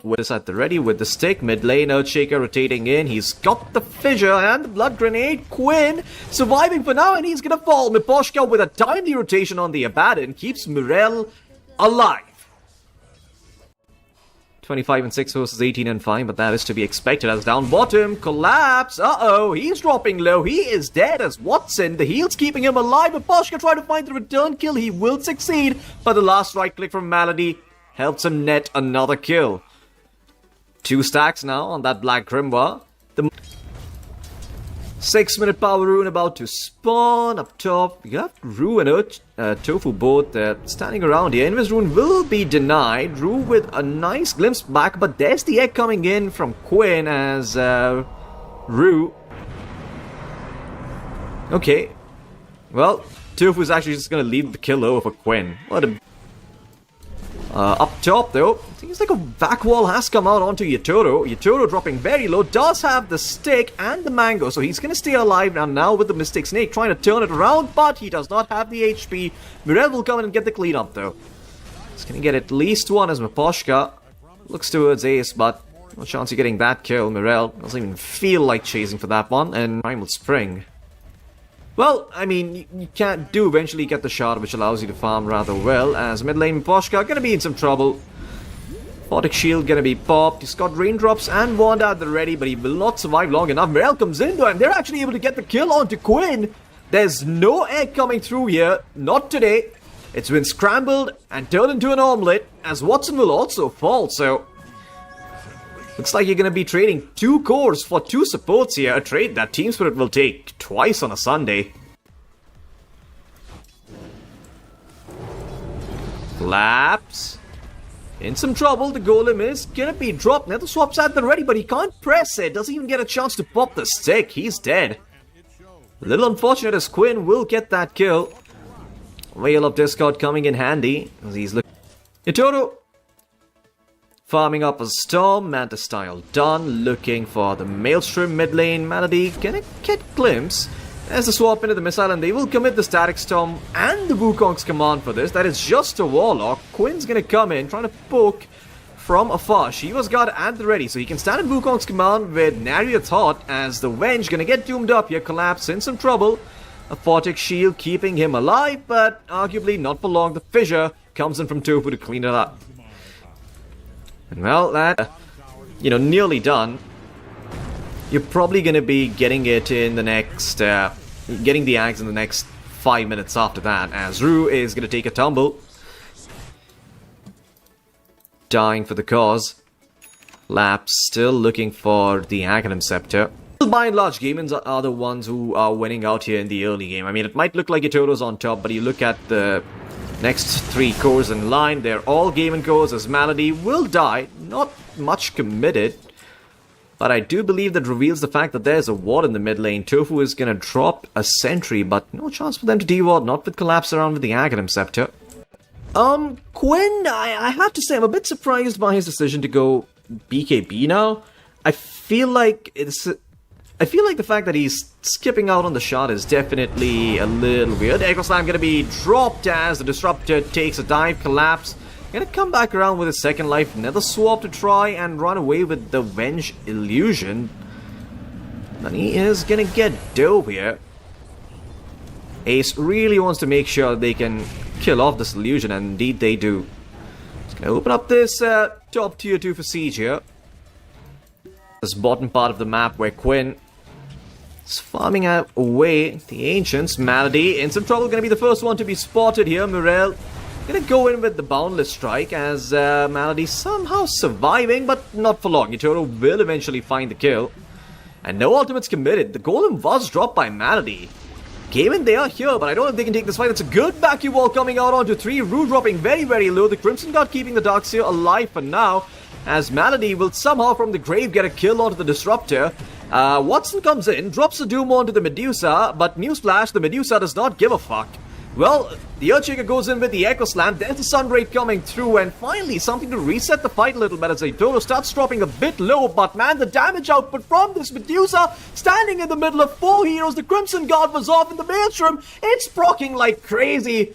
with this at the ready with the stick. Mid lane, Earthshaker rotating in. He's got the fissure and the blood grenade. Quinn surviving for now, and he's gonna fall. Miposhka with a timely rotation on the Abaddon keeps Mirel alive. 25 and 6 versus 18 and 5, but that is to be expected as down bottom. Collapse. Uh-oh, he's dropping low. He is dead as Watson. The heal's keeping him alive. Miposhka trying to find the return kill. He will succeed, but the last right click from Malady helps him net another kill. 2 stacks now on that Black Grimwa. The 6-minute power rune about to spawn up top. You have Rue and Tofu both standing around here. Invis rune will be denied. Rue with a nice glimpse back, but there's the egg coming in from Quinn as Rue. Okay. Well, Tofu's actually just gonna leave the kill over for Quinn. What a... up top though, seems like a back wall has come out onto Yatoro. Yatoro dropping very low, does have the stick and the mango, so he's gonna stay alive now with the Mystic Snake trying to turn it around, but he does not have the HP. Mirel will come in and get the cleanup though. He's gonna get at least one as Miposhka looks towards Ace, but no chance of getting that kill. Mirel doesn't even feel like chasing for that one, and Primal Spring. Well, I mean, you can't do eventually get the shot, which allows you to farm rather well, as mid lane Miposhka gonna be in some trouble. Photic Shield gonna be popped. He's got Raindrops and Wanda at the ready, but he will not survive long enough. Mirel comes into him. They're actually able to get the kill onto Quinn. There's no egg coming through here. Not today. It's been scrambled and turned into an omelette, as Watson will also fall, so... Looks like you're going to be trading 2 cores for 2 supports here, a trade that Team Spirit will take twice on a Sunday. Collapse. In some trouble, the golem is going to be dropped. Nether Swap's at the ready, but he can't press it. Doesn't even get a chance to pop the stick. He's dead. A little unfortunate as Quinn will get that kill. Whale of Discord coming in handy as he's looking. Yatoro farming up a Storm, Manta style done, looking for the Maelstrom mid lane. Malady gonna get Glimpse. There's the swap into the missile, and they will commit the Static Storm and the Wukong's command for this. That is just a Warlock. Quinn's gonna come in, trying to poke from afar. Shiva's got at the ready, so he can stand in Wukong's command with Naria's Hot, as the Venge gonna get doomed up here. Collapse in some trouble. A Photic Shield keeping him alive, but arguably not for long. The Fissure comes in from Tofu to clean it up. Well, that, nearly done. You're probably going to be getting it in the next, getting the Ags in the next 5 minutes after that, as Rue is going to take a tumble. Dying for the cause. Laps still looking for the Aghanim Scepter. By and large, Gaimins are the ones who are winning out here in the early game. I mean, it might look like Yatoro's on top, but you look at the next 3 cores in line, they're all Gaimin cores, as Malady will die. Not much committed, but I do believe that reveals the fact that there's a ward in the mid lane. Tofu is going to drop a sentry, but no chance for them to de-ward, not with Collapse around with the Aghanim Scepter. Quinn, I have to say, I'm a bit surprised by his decision to go BKB now. I feel like the fact that he's skipping out on the shot is definitely a little weird. Echo Slam gonna be dropped as the Disruptor takes a dive. Collapse gonna come back around with his second life. Nether Swap to try and run away with the Venge Illusion. And he is gonna get dove here. Ace really wants to make sure they can kill off this illusion, and indeed they do. Just gonna open up this top tier 2 for Siege here. This bottom part of the map where Quinn is farming out away the Ancients. Malady in some trouble, gonna be the first one to be spotted here. Mirel gonna go in with the Boundless Strike as Malady somehow surviving, but not for long. Yatoro will eventually find the kill. And no ultimates committed. The Golem was dropped by Malady. Gaimin, they are here, but I don't know if they can take this fight. It's a good vacuum wall coming out onto 3. Rue dropping very, very low. The Crimson Guard keeping the Darkseer alive for now, as Malady will somehow from the grave get a kill onto the Disruptor. Watson comes in, drops a Doom onto the Medusa, but newsflash, the Medusa does not give a fuck. Well, the Earthshaker goes in with the Echo Slam, there's the Sunray coming through, and finally something to reset the fight a little bit as Yatoro starts dropping a bit low, but man, the damage output from this Medusa, standing in the middle of 4 heroes, the Crimson Guard was off in the Maelstrom, it's proccing like crazy.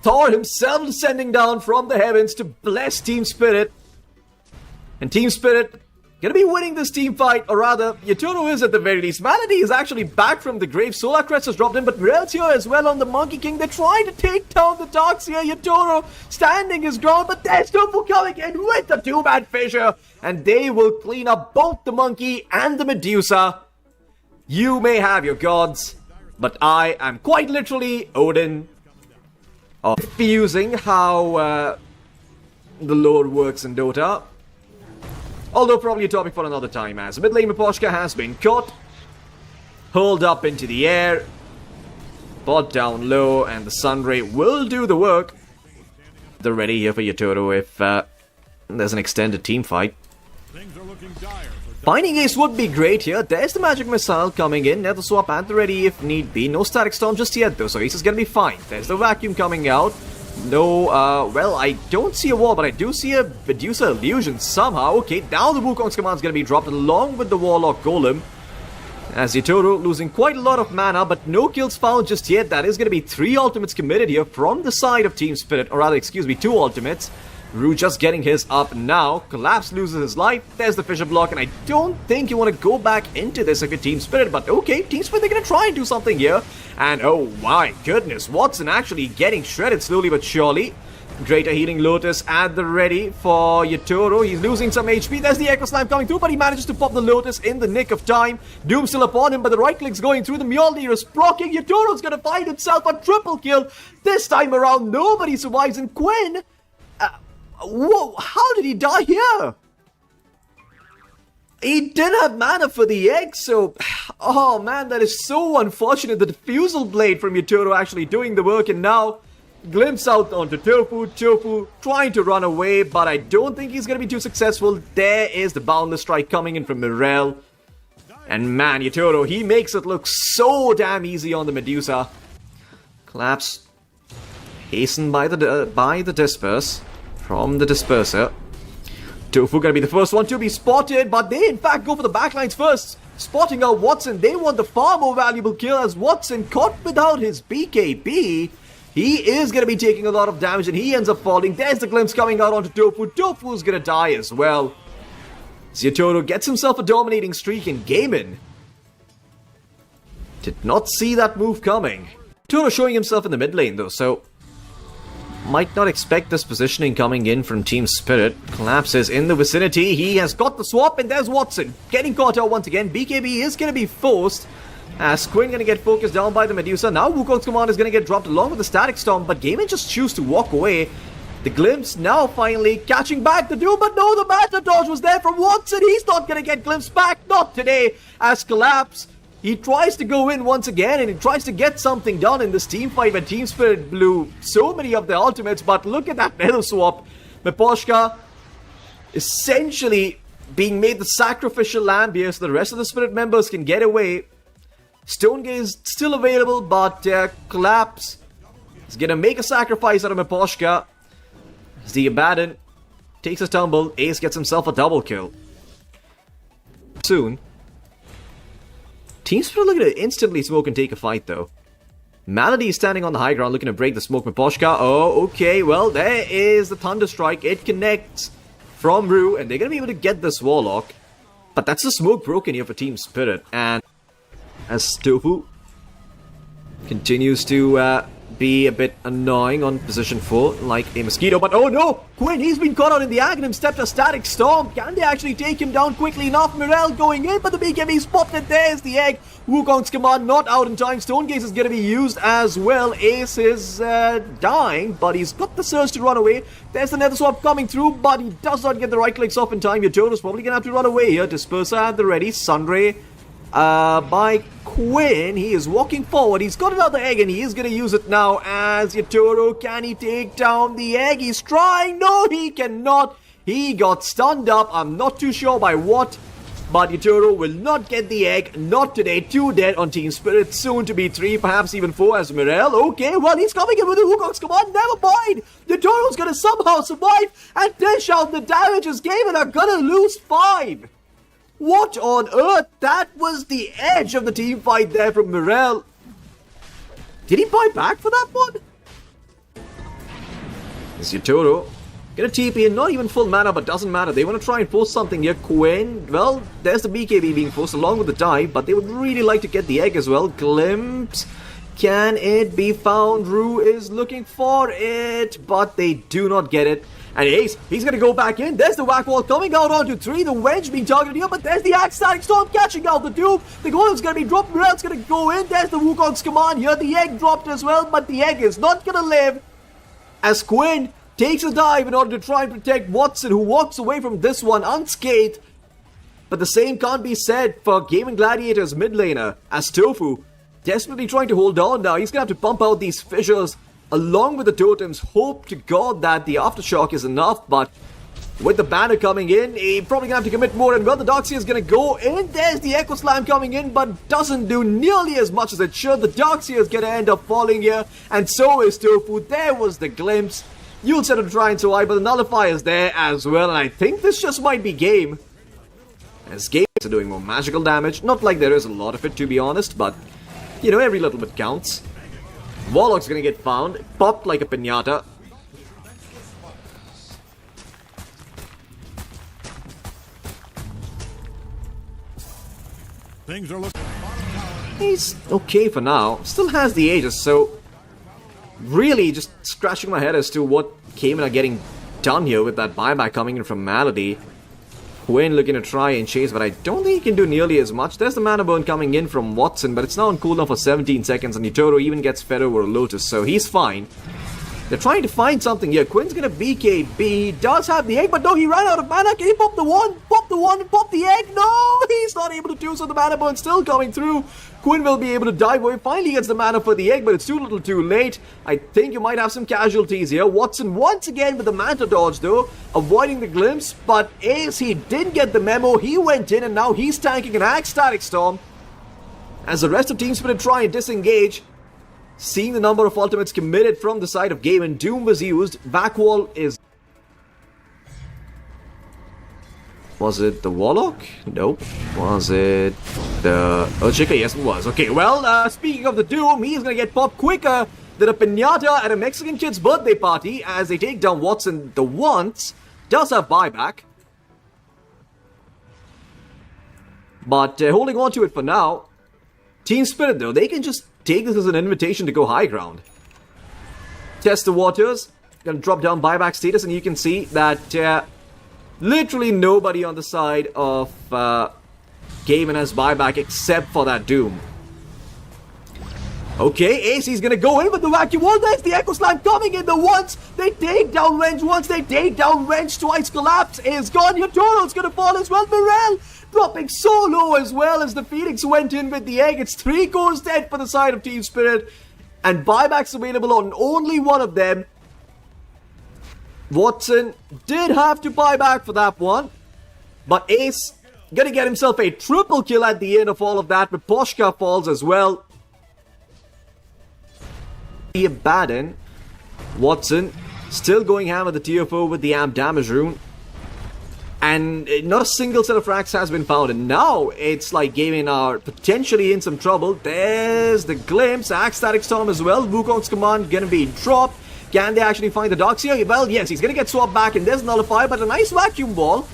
Thor himself descending down from the heavens to bless Team Spirit. And Team Spirit gonna be winning this team fight, or rather, Yatoro is at the very least. Malady is actually back from the grave. Solar Crest has dropped in, but Mirel's here as well on the Monkey King. They're trying to take down the Darks here. Yatoro standing his ground, but there's Tofu coming in with the two-man fissure, and they will clean up both the Monkey and the Medusa. You may have your gods, but I am quite literally Odin. Confusing how the lore works in Dota. Although probably a topic for another time, as mid lane Miposhka has been caught, hurled up into the air, bot down low, and the Sunray will do the work. They're ready here for Yatoro if there's an extended team fight. Finding Ace would be great here. There's the Magic Missile coming in, Nether Swap at the ready if need be. No Static Storm just yet though, so Ace is gonna be fine. There's the Vacuum coming out. No, well, I don't see a wall, but I do see a Medusa illusion somehow. Okay, now the Wukong's command is going to be dropped along with the Warlock Golem. As Yatoro losing quite a lot of mana, but no kills found just yet. That is going to be 3 ultimates committed here from the side of Team Spirit, or rather, excuse me, 2 ultimates. Rue just getting his up now. Collapse loses his life. There's the Fissure block, and I don't think you want to go back into this if you're Team Spirit, but okay, Team Spirit, they're going to try and do something here. And oh my goodness, Watson actually getting shredded slowly but surely. Greater Healing Lotus at the ready for Yatoro. He's losing some HP. There's the Echo Slam coming through, but he manages to pop the Lotus in the nick of time. Doom still upon him, but the right click's going through. The Mjolnir is blocking. Yatoro's going to find himself a triple kill. This time around, nobody survives, and Quinn... whoa, how did he die here? He didn't have mana for the egg, so... oh man, that is so unfortunate. The Diffusal Blade from Yatoro actually doing the work, and now... glimpse out onto Tofu. Tofu trying to run away, but I don't think he's going to be too successful. There is the Boundless Strike coming in from Mirel. And man, Yatoro, he makes it look so damn easy on the Medusa. Collapse. Hastened by the Disperse. From the Disperser. Tofu gonna be the first one to be spotted, but they in fact go for the backlines first. Spotting out Watson, they want the far more valuable kill as Watson caught without his BKB. He is gonna be taking a lot of damage and he ends up falling. There's the glimpse coming out onto Tofu. Tofu's gonna die as well. Yatoro gets himself a dominating streak, and Gaimin did not see that move coming. Yatoro showing himself in the mid lane though, so might not expect this positioning coming in from Team Spirit. Collapses in the vicinity. He has got the swap, and there's Watson getting caught out once again. BKB is going to be forced as Quinn going to get focused down by the Medusa. Now Wukong's command is going to get dropped along with the Static Storm, but Gaimin just choose to walk away. The glimpse now finally catching back the Doom, but no, the Master Dodge was there from Watson. He's not going to get glimpse back, not today, as Collapse. He tries to go in once again, and he tries to get something done in this team fight where Team Spirit blew so many of their ultimates, but look at that Nether Swap. Miposhka essentially being made the sacrificial lamb here so the rest of the Spirit members can get away. Stone Gaze still available, but Collapse is going to make a sacrifice out of Miposhka. As the Abaddon takes a tumble, Ace gets himself a double kill. Soon. Team Spirit looking to instantly smoke and take a fight though. Malady is standing on the high ground looking to break the smoke. Miposhka, oh, okay, well, there is the Thunder Strike. It connects from Rue, and they're going to be able to get this Warlock. But that's the smoke broken here for Team Spirit. And as Tofu continues to be a bit annoying on position 4, like a mosquito. But oh no! Quinn, he's been caught out in the Aghanim, stepped a Static Storm. Can they actually take him down quickly enough? Mirel going in, but the BKB's popped it. There's the egg. Wukong's command not out in time. Stone Gaze is going to be used as well. Ace is dying, but he's got the surge to run away. There's the Nether Swap coming through, but he does not get the right clicks off in time. Yatoro's probably going to have to run away here. Disperser at the ready. Sunray by Quinn. He is walking forward. He's got another egg and he is going to use it now as Yatoro. Can he take down the egg? He's trying. No, he cannot. He got stunned up. I'm not too sure by what, but Yatoro will not get the egg. Not today. 2 dead on Team Spirit. Soon to be 3, perhaps even 4 as Mirel. Okay, well, he's coming in with the Wukong's command. Never mind. Yatoro's going to somehow survive and dish out the damage as Gaimin are going to lose 5. What on earth? That was the edge of the team fight there from Mirel. Did he buy back for that one? It's Yatoro Gonna TP in, not even full mana, but doesn't matter. They want to try and force something here. Quinn, well, there's the BKB being forced along with the dive, but they would really like to get the egg as well. Glimpse, can it be found? Rue is looking for it, but they do not get it. And Ace, he's gonna go back in. There's the whack wall coming out onto 3. The wedge being targeted here, but there's the Ecstatic Storm catching out the Doom. The Golem's gonna be dropped. Morel's gonna go in. There's the Wukong's command here. The egg dropped as well, but the egg is not gonna live. As Quinn takes a dive in order to try and protect Watson, who walks away from this one unscathed. But the same can't be said for Gaimin Gladiators mid laner, as Tofu desperately trying to hold on now. He's gonna have to pump out these fissures along with the totems. Hope to God that the aftershock is enough, but with the banner coming in, he's probably gonna have to commit more. And well, the Darkseer is gonna go in. There's the Echo Slam coming in, but doesn't do nearly as much as it should. The Darkseer is gonna end up falling here, and so is Tofu. There was the glimpse. You'll set him to try and survive, but the Nullifier is there as well, and I think this just might be game. As games are doing more magical damage, not like there is a lot of it to be honest, but you know, every little bit counts. Warlock's gonna get found, popped like a piñata. Things are looking. He's okay for now, still has the Aegis, so really just scratching my head as to what Gaimin are getting done here with that buyback coming in from Malady. Quinn looking to try and chase, but I don't think he can do nearly as much. There's the mana burn coming in from Watson, but it's now on cooldown for 17 seconds, and Yutoro even gets fed over a Lotus, so he's fine. They're trying to find something here. Quinn's gonna BKB. He does have the egg, but no, he ran out of mana. Can he pop the one? Pop the one and pop the egg? No! He's not able to do so. The mana burn still coming through. Quinn will be able to dive away. Finally gets the mana for the egg, but it's too little too late. I think you might have some casualties here. Watson once again with the Manta dodge though, avoiding the glimpse, but Ace, he didn't get the memo. He went in and now he's tanking an Ecstatic Storm. As the rest of Team Spirit try and disengage, seeing the number of ultimates committed from the side of Gaimin, Doom was used. Backwall is... Was it the Warlock? Nope. Was it the Urchika? Yes, it was. Okay, well, speaking of the Doom, he's gonna get popped quicker than a piñata at a Mexican kid's birthday party as they take down Watson. The Once does have buyback, but holding on to it for now. Team Spirit, though, they can just take this as an invitation to go high ground. Test the waters. Gonna drop down buyback status, and you can see that literally nobody on the side of Gaimin has buyback except for that Doom. Okay, Ace, he's gonna go in with the vacuum wall. There's the Echo Slam coming in. The Once they take down Wrench once, they take down Wrench twice. Collapse is gone. Yutoro's gonna fall as well. Morel dropping so low as well as the Phoenix went in with the egg. It's 3 cores dead for the side of Team Spirit, and buybacks available on only one of them. Watson did have to buy back for that one, but Ace gonna get himself a triple kill at the end of all of that, but Poshka falls as well. Abaddon, Watson still going ham at the tier 4 with the amp damage rune, and not a single set of racks has been found, and now it's like Gaimin are potentially in some trouble. There's the glimpse, Ecstatic Storm as well. Wukong's command gonna be dropped. Can they actually find the Darkseer? Well, yes, he's gonna get swapped back, and there's Nullifier, but a nice vacuum ball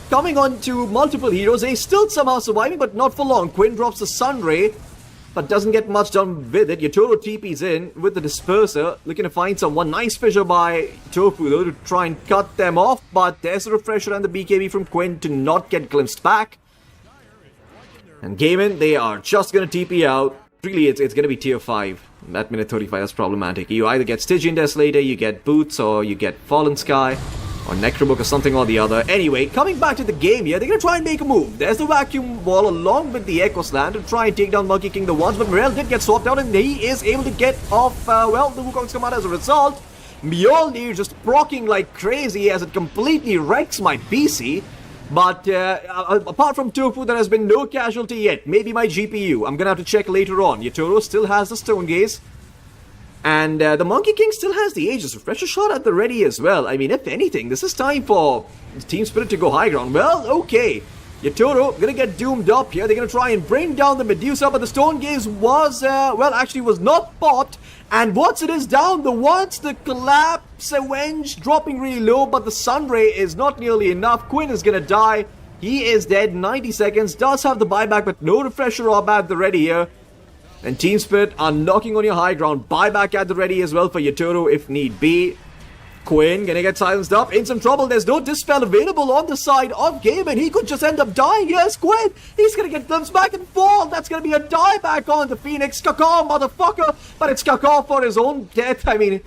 coming on to multiple heroes. They still somehow surviving, but not for long. Quinn drops the Sunray, but doesn't get much done with it. Yutoro TP's in with the Disperser, looking to find someone. Nice fissure by Tofu though to try and cut them off, but there's a refresher and the BKB from Quinn to not get glimpsed back. And Gaimin, they are just gonna TP out. Really, it's gonna be tier 5. At minute 35, that's problematic. You either get Stygian Desolator, you get Boots, or you get Fallen Sky, or Necrobook, or something or the other. Anyway, coming back to the game here, they're gonna try and make a move. There's the Vacuum Ball along with the Echo Slam to try and take down Monkey King the Once, but Morel did get swapped out, and he is able to get off, well, the Wukong's command as a result. Mjolnir just proccing like crazy as it completely wrecks my PC. But apart from Tofu, there has been no casualty yet. Maybe my GPU. I'm gonna have to check later on. Yutoro still has the Stone Gaze. And the Monkey King still has the Aegis. Refresher shot at the ready as well. I mean, if anything, this is time for Team Spirit to go high ground. Well, okay. Yutoro gonna get doomed up here. They're gonna try and bring down the Medusa, but the Stone Gaze was, well, actually was not popped. And Watson is down. The once the collapse, Avenge dropping really low, but the Sunray is not nearly enough. Quinn is gonna die. He is dead. 90 seconds. Does have the buyback, but no refresher orb at the ready here. And Team Spirit are knocking on your high ground. Buyback at the ready as well for Yotaro if need be. Quinn gonna get silenced up, in some trouble. There's no dispel available on the side of Gaimin. He could just end up dying. Yes, Quinn! He's gonna get glimpsed back and fall. That's gonna be a dieback on the Phoenix. Kakao, motherfucker! But it's Kakao for his own death. I mean,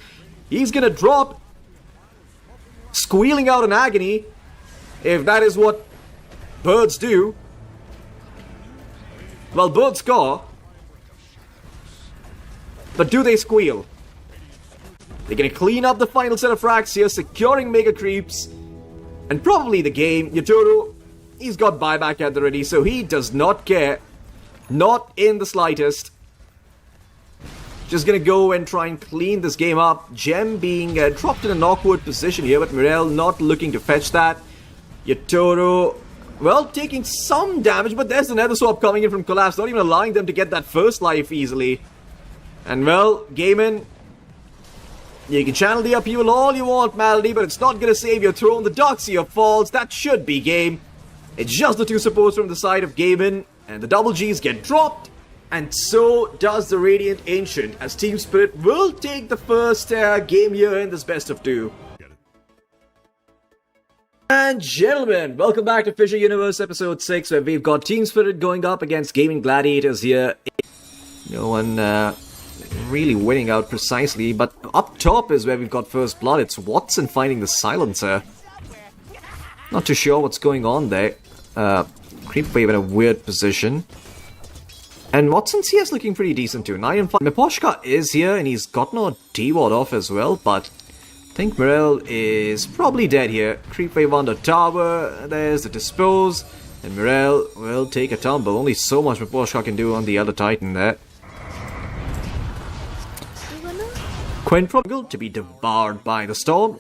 he's gonna drop, squealing out in agony, if that is what birds do. Well, birds caw, but do they squeal? They're gonna clean up the final set of frags here, securing mega creeps, and probably the game. Yotaro, he's got buyback at the ready, so he does not care. Not in the slightest. Just gonna go and try and clean this game up. Gem being dropped in an awkward position here, but Mirel not looking to fetch that. Yotaro, well, taking some damage, but there's another swap coming in from Collapse, not even allowing them to get that first life easily. And well, Gaimin, you can channel the upheaval all you want, Malady, but it's not gonna save your throne. The Darkseer falls. That should be game. It's just the two supports from the side of Gaimin, and the double Gs get dropped. And so does the Radiant Ancient, as Team Spirit will take the first game here in this best of two. And gentlemen, welcome back to Fissure Universe episode 6, where we've got Team Spirit going up against Gaimin Gladiators here. No one really winning out precisely, but up top is where we've got first blood. It's Watson finding the silencer. Not too sure what's going on there. Creep Wave in a weird position. And Watson's here is looking pretty decent too. 9 and 5. Miposhka is here and he's got no D-Ward off as well, but I think Mirel is probably dead here. Creep Wave on the tower. There's the dispose. And Mirel will take a tumble. Only so much Miposhka can do on the other Titan there. Quinn probably to be devoured by the storm.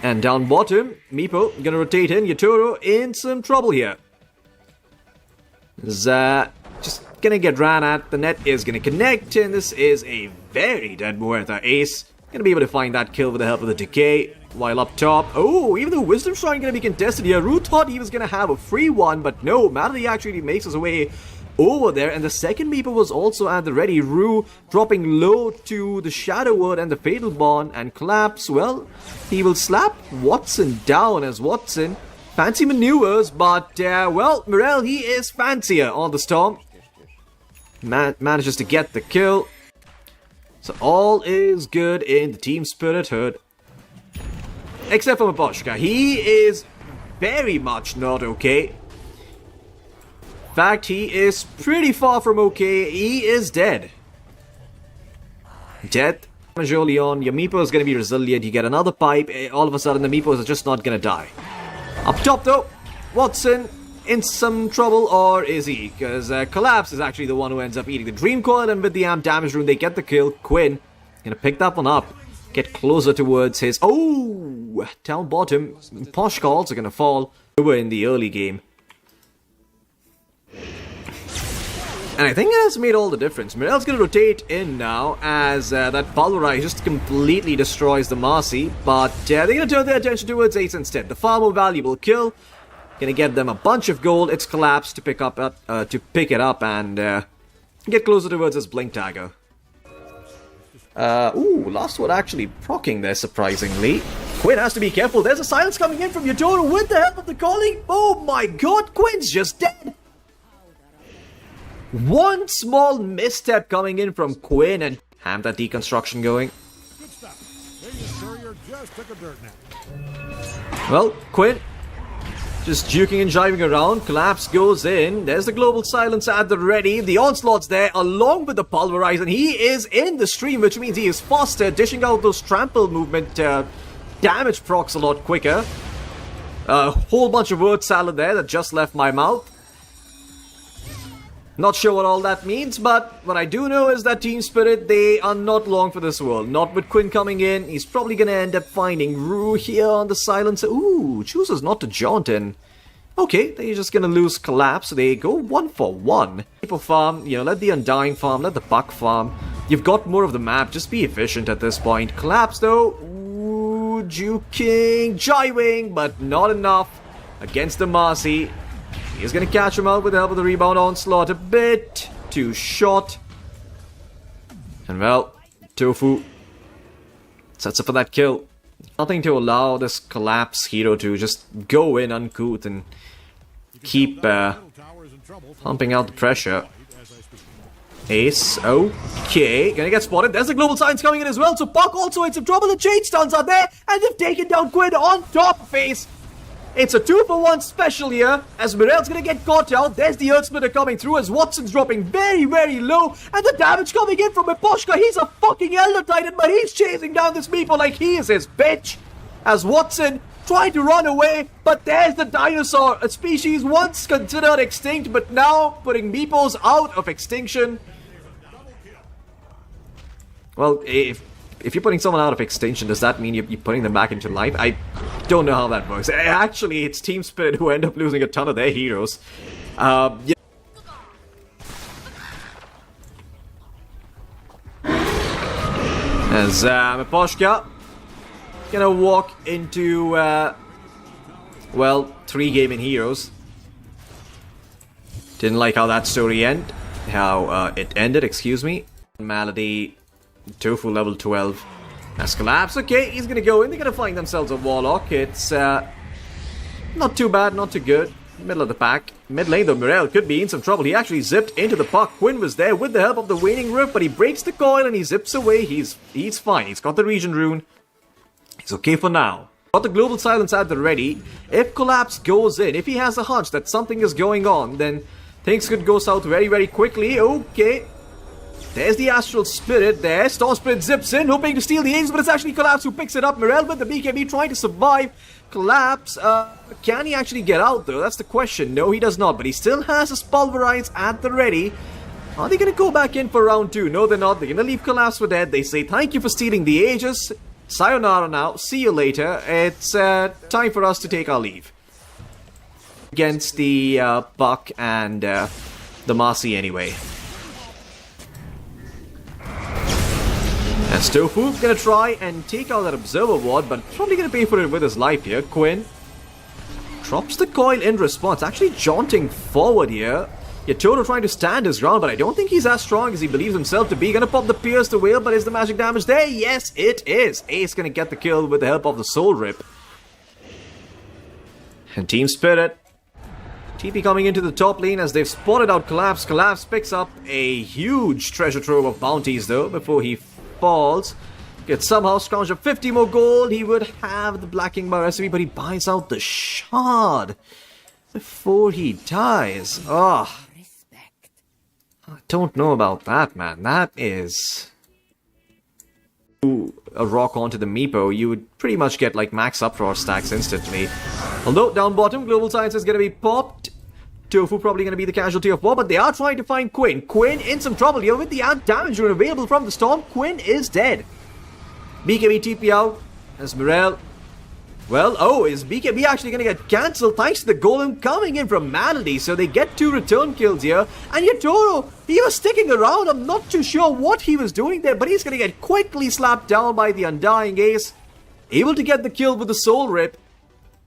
And down bottom, Meepo gonna rotate in. Yotaro in some trouble here. Is just gonna get ran at. The net is gonna connect, and this is a very dead Muerta ace. Gonna be able to find that kill with the help of the decay. While up top, oh, even the Wisdom Shrine gonna be contested here. Rue thought he was gonna have a free one, but no, Malady actually makes his way over there, and the second Meepo was also at the ready. Rue dropping low to the Shadow Word and the Fatal Bond, and Collapse, well, he will slap Watson down as Watson. Fancy maneuvers, but, well, Mirel, he is fancier on the Storm. Manages to get the kill. So all is good in the Team Spirit herd. Except for Miposhka. He is very much not okay. In fact, he is pretty far from okay. He is dead. Death. Early on, your Meepo is going to be resilient. You get another pipe. All of a sudden, the Meepos are just not going to die. Up top, though, Watson in some trouble, or is he? Because Collapse is actually the one who ends up eating the Dream Coil, and with the Amp Damage Rune, they get the kill. Quinn going to pick that one up. Get closer towards his... Oh! Down bottom. Poshka also going to fall. We were in the early game. And I think it has made all the difference. Mirel's going to rotate in now as that Pulverize just completely destroys the Marcy. But they're going to turn their attention towards Ace instead. The far more valuable kill. Going to get them a bunch of gold. It's Collapse to pick it up and get closer towards his Blink Dagger. Ooh, last one actually proccing there, surprisingly. Quinn has to be careful. There's a silence coming in from Yotaro with the help of the calling. Oh my god, Quinn's just dead. One small misstep coming in from Quinn and have that deconstruction going. Well, Quinn just juking and jiving around. Collapse goes in. There's the global silence at the ready. The onslaught's there along with the pulverize, and he is in the stream, which means he is faster, dishing out those trample movement damage procs a lot quicker. A whole bunch of word salad there that just left my mouth. Not sure what all that means, but what I do know is that Team Spirit, they are not long for this world. Not with Quinn coming in. He's probably going to end up finding Rue here on the silencer. Ooh, chooses not to jaunt in. Okay, they're just going to lose Collapse. They go 1 for 1. People farm, you know, let the Undying farm, let the Buck farm. You've got more of the map. Just be efficient at this point. Collapse though. Ooh, juking, jiving, but not enough against the Marcy. He's gonna catch him out with the help of the rebound onslaught. A bit too short. And well, Tofu sets up for that kill. Nothing to allow this collapse hero to just go in uncouth and keep pumping out the pressure. Ace, okay, gonna get spotted. There's the global signs coming in as well, so Puck also in some trouble. The chain stuns are there, and they've taken down Quinn on top face. It's a 2-for-1 special here, as Mirel's gonna get caught out. There's the Earth Splitter coming through, as Watson's dropping very, very low, and the damage coming in from Miposhka. He's a fucking Elder Titan, but he's chasing down this Meepo like he is his bitch. As Watson trying to run away, but there's the dinosaur, a species once considered extinct, but now putting Meepos out of extinction. Well, if you're putting someone out of extinction, does that mean you're putting them back into life? I don't know how that works. Actually, it's Team Spirit who end up losing a ton of their heroes. Yeah. As Miposhka gonna walk into, well, 3 Gaimin heroes. Didn't like how that story ended. How it ended, excuse me. Malady, Tofu level 12. Has collapsed. Okay, he's gonna go in. They're gonna find themselves a Warlock. It's not too bad, not too good. Middle of the pack. Mid lane though, Mirel could be in some trouble. He actually zipped into the puck. Quinn was there with the help of the waning rift, but he breaks the coil and he zips away. He's fine. He's got the region rune. He's okay for now. Got the global silence at the ready. If Collapse goes in, if he has a hunch that something is going on, then things could go south very, very quickly. Okay. There's the Astral Spirit there. Storm Spirit zips in, hoping to steal the ace, but it's actually Collapse who picks it up. Mirel with the BKB trying to survive. Collapse, can he actually get out though? That's the question. No, he does not, but he still has his Pulverize at the ready. Are they going to go back in for round 2? No, they're not. They're going to leave Collapse for dead. They say, thank you for stealing the Aegis. Sayonara now. See you later. It's time for us to take our leave. Against the Buck and the Marcy anyway. And Tofu gonna try and take out that Observer Ward, but probably gonna pay for it with his life here. Quinn drops the coil in response, actually jaunting forward here. Yatoro trying to stand his ground, but I don't think he's as strong as he believes himself to be. Gonna pop the Pierce the Whale, but is the magic damage there? Yes, it is. Ace gonna get the kill with the help of the Soul Rip. And Team Spirit TP coming into the top lane as they've spotted out Collapse. Collapse picks up a huge treasure trove of bounties though before he falls. Gets somehow scrounged up 50 more gold. He would have the Black King Bar recipe, but he buys out the shard before he dies. Oh, I don't know about that, man. That is a rock onto the Meepo. You would pretty much get like max uproar stacks instantly. Although down bottom, Global Science is going to be popped. Tofu probably going to be the casualty of war, but they are trying to find Quinn. Quinn in some trouble here with the damage rune available from the storm. Quinn is dead. BKB TP out as Mirel. Well, oh, is BKB actually going to get cancelled thanks to the golem coming in from Malady? So they get 2 return kills here. And Yatoro, he was sticking around. I'm not too sure what he was doing there, but he's going to get quickly slapped down by the Undying Ace. Able to get the kill with the Soul Rip.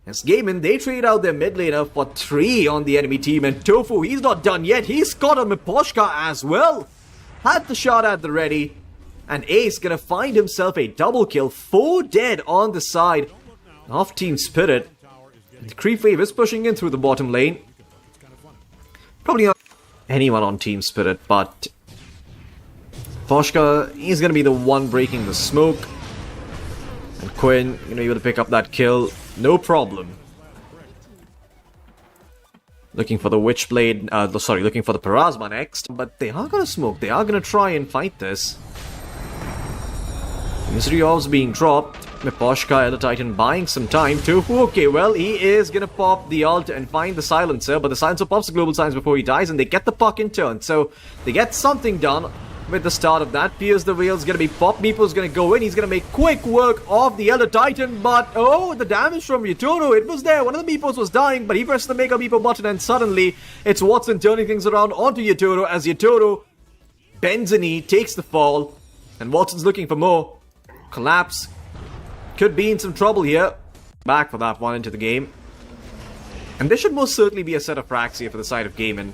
As Gaimin, they trade out their mid laner for 3 on the enemy team. And Tofu, he's not done yet. He's got a Miposhka as well. Had the shot at the ready. And Ace gonna find himself a double kill. 4 dead on the side of Team Spirit. The creep wave is pushing in through the bottom lane. Probably not anyone on Team Spirit, but Poshka, he's gonna be the one breaking the smoke. And Quinn, able to pick up that kill. No problem. Looking for the Witchblade, looking for the Parasma next. But they are gonna smoke, they are gonna try and fight this. Misery Orbs being dropped. Miposhka, Elder Titan buying some time. Tofu, okay, well, he is gonna pop the ult and find the Silencer, but the Silencer pops the Global Signs before he dies, and they get the puck in turn. So, they get something done with the start of that. Pierce the Whale's gonna be popped. Meepo's gonna go in. He's gonna make quick work of the Elder Titan, but oh, the damage from Yatoro, it was there. One of the Meepos was dying, but he pressed the Mega Meepo button, and suddenly it's Watson turning things around onto Yatoro as Yatoro bends a knee, takes the fall, and Watson's looking for more. Collapse. Could be in some trouble here. Back for that one into the game. And there should most certainly be a set of frags here for the side of Gaimin.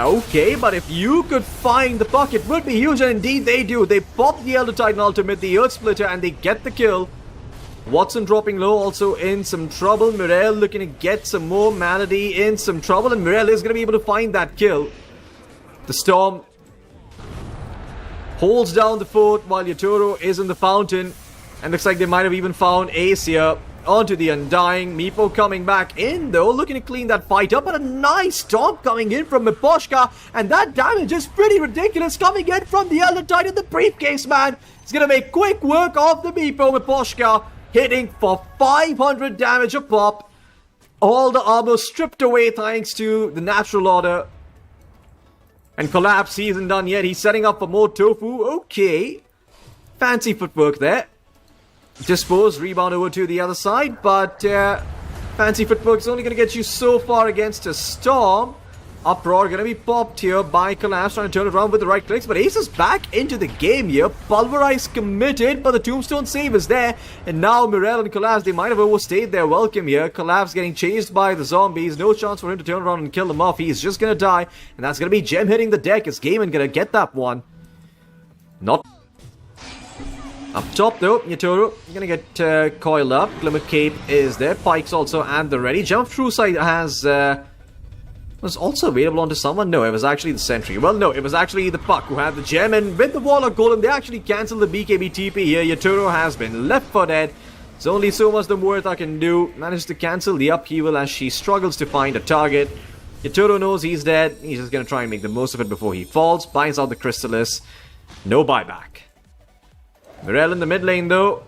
Okay, but if you could find the puck, it would be huge, and indeed they do. They pop the Elder Titan ultimate, the Earth Splitter, and they get the kill. Watson dropping low, also in some trouble. Mirel looking to get some more. Malady in some trouble, and Mirel is going to be able to find that kill. The Storm holds down the fort while Yatoro is in the fountain. And looks like they might have even found Ace here. Onto the Undying. Meepo coming back in though, looking to clean that fight up. But a nice stomp coming in from Miposhka. And that damage is pretty ridiculous coming in from the Elder Titan, the briefcase man. He's going to make quick work of the Meepo. Miposhka hitting for 500 damage a pop. All the armor stripped away thanks to the natural order. And Collapse, he isn't done yet. He's setting up for more Tofu. Okay. Fancy footwork there. Dispose, rebound over to the other side, but fancy footwork is only going to get you so far against a Storm. Uproar going to be popped here by Collapse, trying to turn it around with the right clicks, but Ace is back into the game here. Pulverize committed, but the Tombstone save is there, and now Mirel and Collapse, they might have overstayed their welcome here. Collapse getting chased by the zombies, no chance for him to turn around and kill them off. He's just going to die, and that's going to be Gem hitting the deck. Is Gaimin going to get that one? Not up top though, Yatoro, you're gonna get coiled up. Glimmer Cape is there. Pike's also at the ready. Jump through side has was also available onto someone. No, it was actually the sentry. Well, no, it was actually the Puck who had the gem, and with the Warlock Golem, they actually cancelled the BKB TP here. Yatoro has been left for dead. There's only so much the Muerta can do. Managed to cancel the upheaval as she struggles to find a target. Yatoro knows he's dead. He's just gonna try and make the most of it before he falls. Binds out the Chrysalis. No buyback. Mirel in the mid lane though,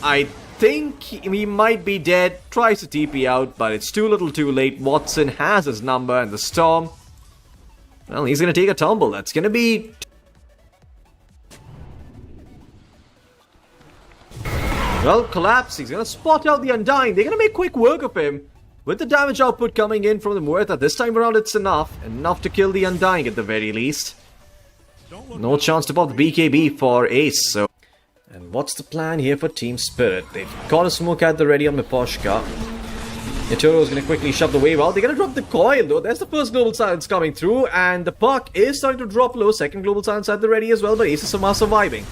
I think he might be dead. Tries to TP out, but it's too little too late. Watson has his number, and the Storm, well, he's going to take a tumble. That's going to be... Well, Collapse, he's going to spot out the Undying. They're going to make quick work of him. With the damage output coming in from the Muerta, this time around it's enough. Enough to kill the Undying at the very least. No chance to pop the BKB for Ace, so... And what's the plan here for Team Spirit? They've got a smoke at the ready on Miposhka. Yatoro is going to quickly shove the wave out. They're going to drop the coil though. There's the first global silence coming through. And the Puck is starting to drop low. Second global silence at the ready as well. But Ace is somehow surviving.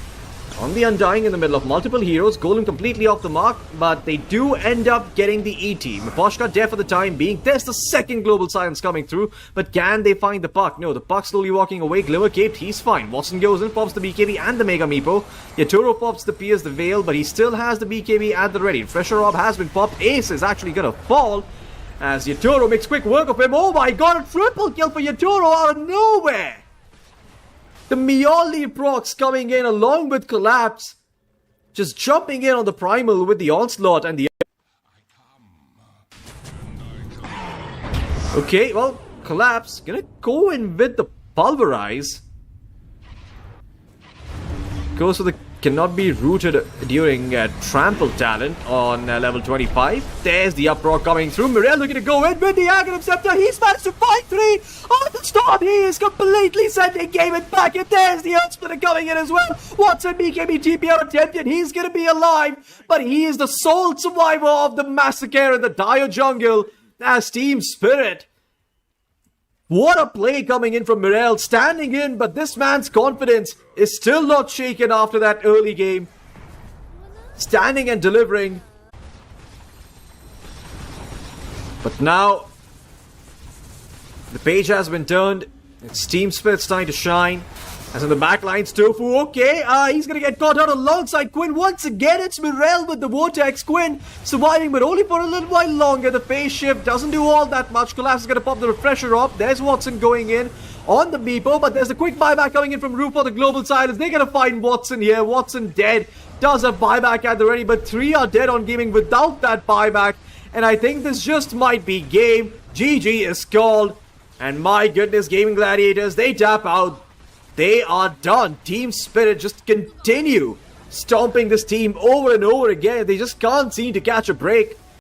On the Undying in the middle of multiple heroes. Golem completely off the mark. But they do end up getting the ET. Miposhka dead for the time being. There's the second global silence coming through. But can they find the Puck? No, the Puck slowly walking away. Glimmer Caped, he's fine. Watson goes in, pops the BKB and the Mega Meepo. Yatoro pops the Pierce the Veil, but he still has the BKB at the ready. Pressure Orb has been popped. Ace is actually gonna fall as Yatoro makes quick work of him. Oh my god, a triple kill for Yatoro out of nowhere! The Mioli procs coming in along with Collapse. Just jumping in on the Primal with the Onslaught and the... Okay, well, Collapse gonna go in with the Pulverize. Goes for the cannot be rooted during trample talent on level 25. There's the uproar coming through. Mirel looking to go in with the Aghanim Scepter. He's managed to fight 3 on the Storm. He is completely sending Gaimin back, and there's the Earth Splitter coming in as well. Watson BKB TPR attempted. He's gonna be alive, but he is the sole survivor of the massacre in the dire jungle as Team Spirit. What a play coming in from Mirel, standing in, but this man's confidence is still not shaken after that early game. Standing and delivering. But now, the page has been turned. It's Team Spirit starting to shine. As in the backline's Tofu, okay, he's gonna get caught out alongside Quinn. Once again, it's Mirel with the Vortex. Quinn surviving, but only for a little while longer. The phase shift doesn't do all that much. Collapse is gonna pop the Refresher up. There's Watson going in on the Meepo, but there's a quick buyback coming in from Roof for the Global Silence. They're gonna find Watson here. Watson dead. Does have buyback at the ready, but 3 are dead on Gaming without that buyback. And I think this just might be game. GG is called. And my goodness, Gaimin Gladiators, they tap out. They are done. Team Spirit just continue stomping this team over and over again. They just can't seem to catch a break.